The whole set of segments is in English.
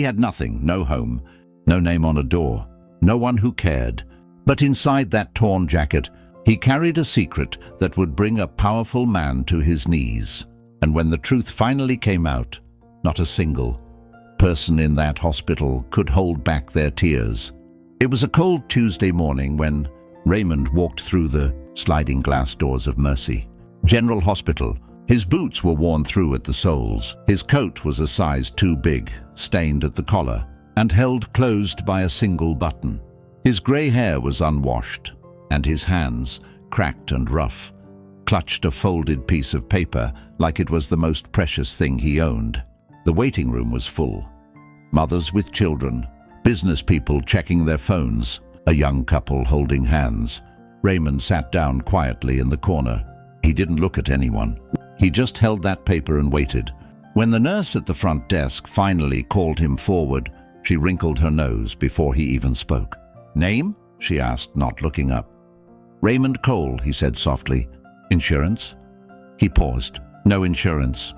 had nothing, no home, no name on a door, no one who cared. But inside that torn jacket, he carried a secret that would bring a powerful man to his knees. And when the truth finally came out, not a single person in that hospital could hold back their tears. It was a cold Tuesday morning when Raymond walked through the sliding glass doors of Mercy General Hospital. His boots were worn through at the soles. His coat was a size too big, stained at the collar, and held closed by a single button. His grey hair was unwashed, and his hands, cracked and rough, clutched a folded piece of paper like it was the most precious thing he owned. The waiting room was full. Mothers with children, business people checking their phones, a young couple holding hands. Raymond sat down quietly in the corner. He didn't look at anyone. He just held that paper and waited. When the nurse at the front desk finally called him forward, she wrinkled her nose before he even spoke. "Name?" she asked, not looking up. "Raymond Cole," he said softly. "Insurance?" He paused. "No insurance."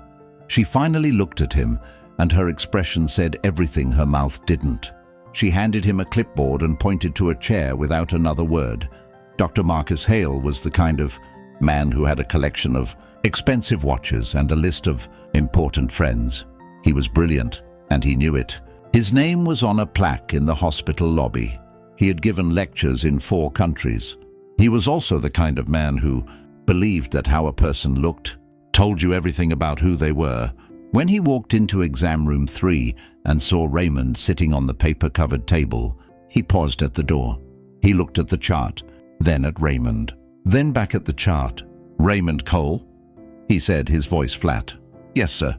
She finally looked at him, and her expression said everything her mouth didn't. She handed him a clipboard and pointed to a chair without another word. Dr. Marcus Hale was the kind of man who had a collection of expensive watches and a list of important friends. He was brilliant, and he knew it. His name was on a plaque in the hospital lobby. He had given lectures in 4 countries. He was also the kind of man who believed that how a person looked told you everything about who they were. When he walked into exam room 3 and saw Raymond sitting on the paper-covered table, he paused at the door. He looked at the chart, then at Raymond, then back at the chart. "Raymond Cole?" he said, his voice flat. "Yes, sir."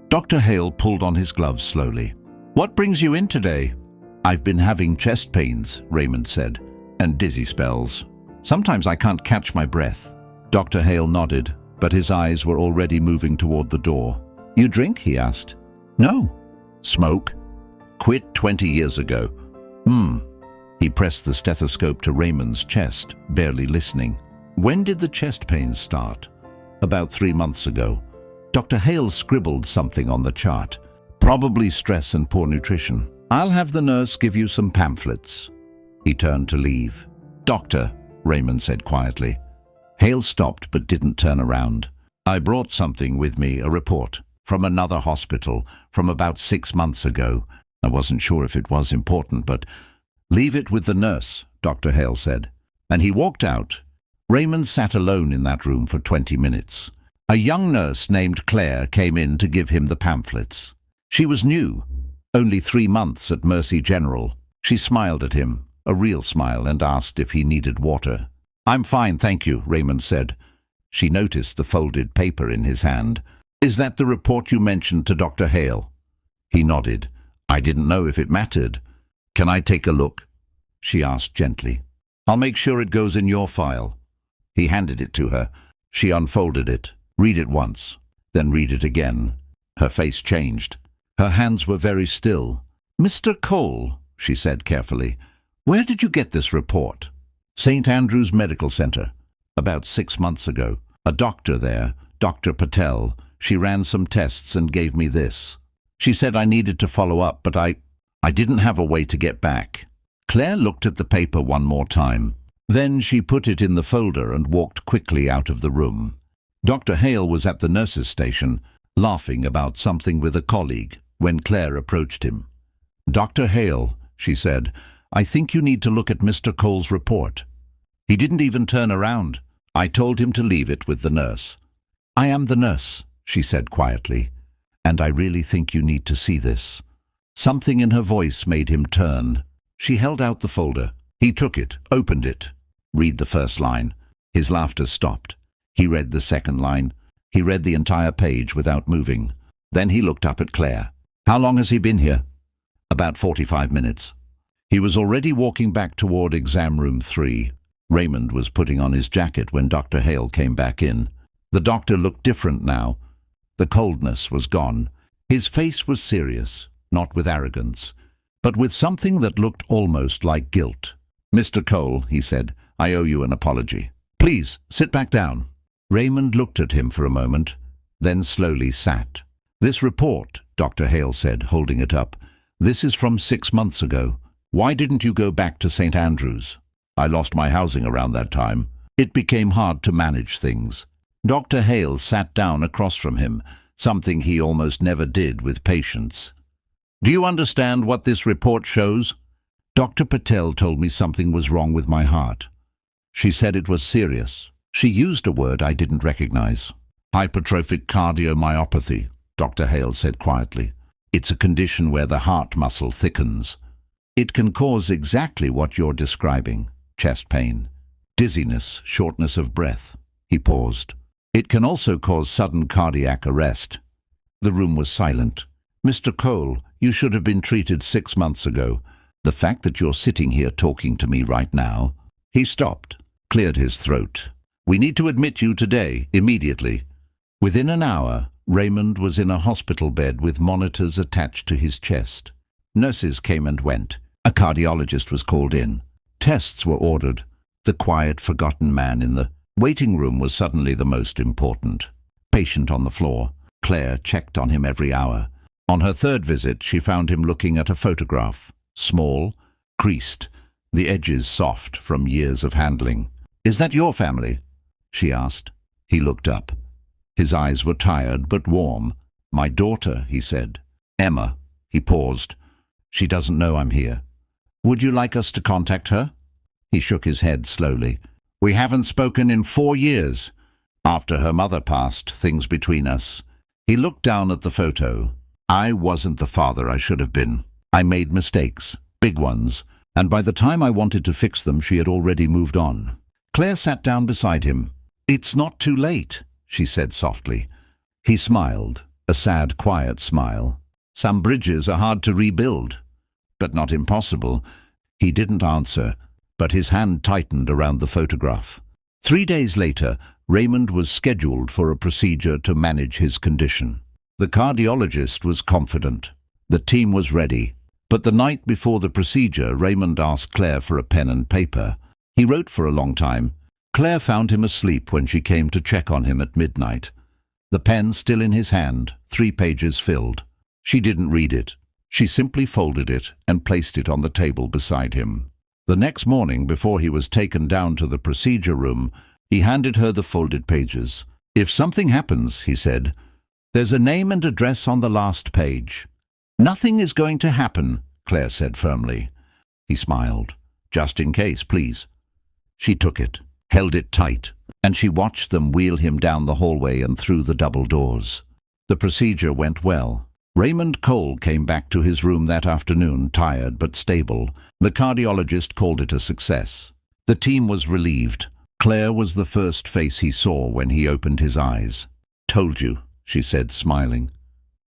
Dr. Hale pulled on his gloves slowly. "What brings you in today?" "I've been having chest pains," Raymond said, "and dizzy spells. Sometimes I can't catch my breath." Dr. Hale nodded, but his eyes were already moving toward the door. "You drink?" he asked. "No." "Smoke?" "Quit 20 years ago." He pressed the stethoscope to Raymond's chest, barely listening. "When did the chest pains start?" "About 3 months ago." Dr. Hale scribbled something on the chart. "Probably stress and poor nutrition. I'll have the nurse give you some pamphlets." He turned to leave. "Doctor," Raymond said quietly. Hale stopped but didn't turn around. "I brought something with me, a report, from another hospital, from about 6 months ago. I wasn't sure if it was important, but—" "Leave it with the nurse," Dr. Hale said. And he walked out. Raymond sat alone in that room for 20 minutes. A young nurse named Claire came in to give him the pamphlets. She was new, only 3 months at Mercy General. She smiled at him, a real smile, and asked if he needed water. "I'm fine, thank you," Raymond said. She noticed the folded paper in his hand. "Is that the report you mentioned to Dr. Hale?" He nodded. "I didn't know if it mattered. Can I take a look?" she asked gently. "I'll make sure it goes in your file." He handed it to her. She unfolded it. "Read it once, then read it again." Her face changed. Her hands were very still. "Mr. Cole," she said carefully, "where did you get this report?" "St. Andrew's Medical Center. About 6 months ago. A doctor there, Dr. Patel. She ran some tests and gave me this. She said I needed to follow up, but I didn't have a way to get back." Claire looked at the paper one more time. Then she put it in the folder and walked quickly out of the room. Dr. Hale was at the nurse's station, laughing about something with a colleague, when Claire approached him. "Dr. Hale," she said, "I think you need to look at Mr. Cole's report." He didn't even turn around. I told him to leave it with the nurse. "I am the nurse," she said quietly, "and I really think you need to see this." Something in her voice made him turn. She held out the folder. He took it, opened it. "Read the first line." His laughter stopped. He read the second line. He read the entire page without moving. Then he looked up at Claire. "How long has he been here?" "About 45 minutes. He was already walking back toward exam room 3. Raymond was putting on his jacket when Dr. Hale came back in. The doctor looked different now. The coldness was gone. His face was serious, not with arrogance, but with something that looked almost like guilt. "Mr. Cole," he said, "I owe you an apology. Please, sit back down." Raymond looked at him for a moment, then slowly sat. "This report," Dr. Hale said, holding it up, This is from 6 months ago. Why didn't you go back to St. Andrews? I lost my housing around that time. It became hard to manage things. Dr. Hale sat down across from him, something he almost never did with patients. Do you understand what this report shows? Dr. Patel told me something was wrong with my heart. She said it was serious. She used a word I didn't recognize. Hypertrophic cardiomyopathy, Dr. Hale said quietly. It's a condition where the heart muscle thickens. It can cause exactly what you're describing: chest pain, dizziness, shortness of breath. He paused. It can also cause sudden cardiac arrest. The room was silent. Mr. Cole, you should have been treated 6 months ago. The fact that you're sitting here talking to me right now. He stopped, cleared his throat. We need to admit you today, immediately. Within an hour, Raymond was in a hospital bed with monitors attached to his chest. Nurses came and went. A cardiologist was called in. Tests were ordered. The quiet, forgotten man in the waiting room was suddenly the most important. Patient on the floor. Claire checked on him every hour. On her third visit, she found him looking at a photograph. Small, creased, the edges soft from years of handling. Is that your family? She asked. He looked up. His eyes were tired but warm. My daughter, he said. Emma. He paused. She doesn't know I'm here. Would you like us to contact her? He shook his head slowly. We haven't spoken in 4 years. After her mother passed, things between us. He looked down at the photo. I wasn't the father I should have been. I made mistakes, big ones, and by the time I wanted to fix them, she had already moved on. Claire sat down beside him. It's not too late, she said softly. He smiled, a sad, quiet smile. Some bridges are hard to rebuild, but not impossible. He didn't answer, but his hand tightened around the photograph. 3 days later, Raymond was scheduled for a procedure to manage his condition. The cardiologist was confident. The team was ready. But the night before the procedure, Raymond asked Claire for a pen and paper. He wrote for a long time. Claire found him asleep when she came to check on him at midnight. The pen still in his hand, 3 pages filled. She didn't read it. She simply folded it and placed it on the table beside him. The next morning, before he was taken down to the procedure room, he handed her the folded pages. If something happens, he said, there's a name and address on the last page. Nothing is going to happen, Claire said firmly. He smiled. Just in case, please. She took it, held it tight, and she watched them wheel him down the hallway and through the double doors. The procedure went well. Raymond Cole came back to his room that afternoon, tired but stable. The cardiologist called it a success. The team was relieved. Claire was the first face he saw when he opened his eyes. Told you, she said, smiling.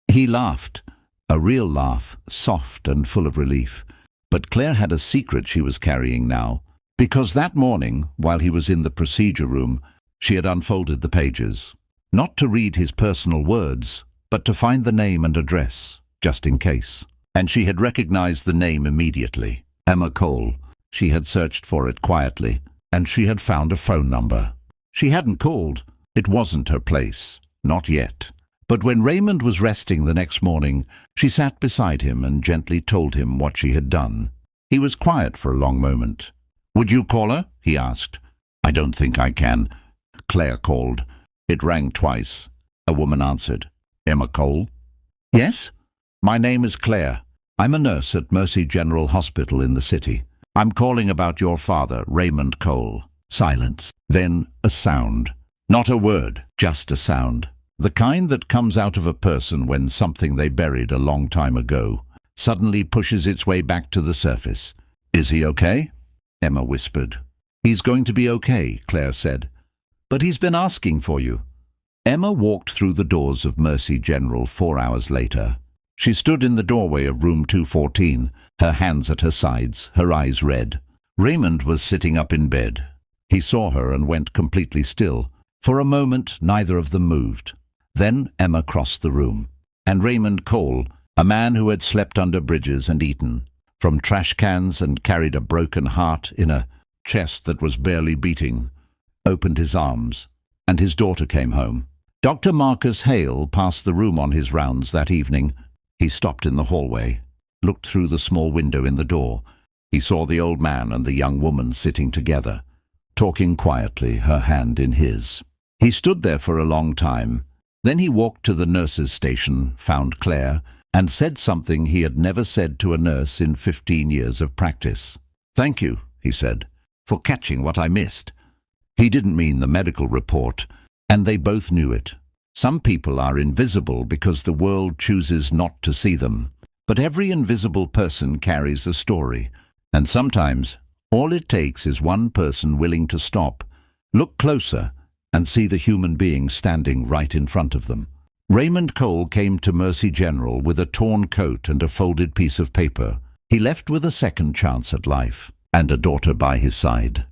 He laughed. A real laugh, soft and full of relief. But Claire had a secret she was carrying now, because that morning, while he was in the procedure room, she had unfolded the pages. Not to read his personal words, but to find the name and address, just in case. And she had recognized the name immediately. Emma Cole. She had searched for it quietly, and she had found a phone number. She hadn't called. It wasn't her place. Not yet. But when Raymond was resting the next morning, she sat beside him and gently told him what she had done. He was quiet for a long moment. Would you call her? He asked. I don't think I can. Claire called. It rang twice. A woman answered. Emma Cole? Yes? My name is Claire. I'm a nurse at Mercy General Hospital in the city. I'm calling about your father, Raymond Cole. Silence. Then a sound. Not a word, just a sound. The kind that comes out of a person when something they buried a long time ago suddenly pushes its way back to the surface. Is he okay? Emma whispered. He's going to be okay, Claire said. But he's been asking for you. Emma walked through the doors of Mercy General 4 hours later. She stood in the doorway of room 214, her hands at her sides, her eyes red. Raymond was sitting up in bed. He saw her and went completely still. For a moment, neither of them moved. Then Emma crossed the room, and Raymond Cole, a man who had slept under bridges and eaten from trash cans and carried a broken heart in a chest that was barely beating, opened his arms, and his daughter came home. Dr. Marcus Hale passed the room on his rounds that evening. He stopped in the hallway. looked through the small window in the door. He saw the old man and the young woman sitting together, talking quietly, her hand in his. He stood there for a long time. Then he walked to the nurse's station, found Claire, and said something he had never said to a nurse in 15 years of practice. "Thank you," he said, "for catching what I missed." He didn't mean the medical report, and they both knew it. Some people are invisible because the world chooses not to see them. But every invisible person carries a story, and sometimes all it takes is one person willing to stop, look closer, and see the human being standing right in front of them. Raymond Cole came to Mercy General with a torn coat and a folded piece of paper. He left with a second chance at life, and a daughter by his side.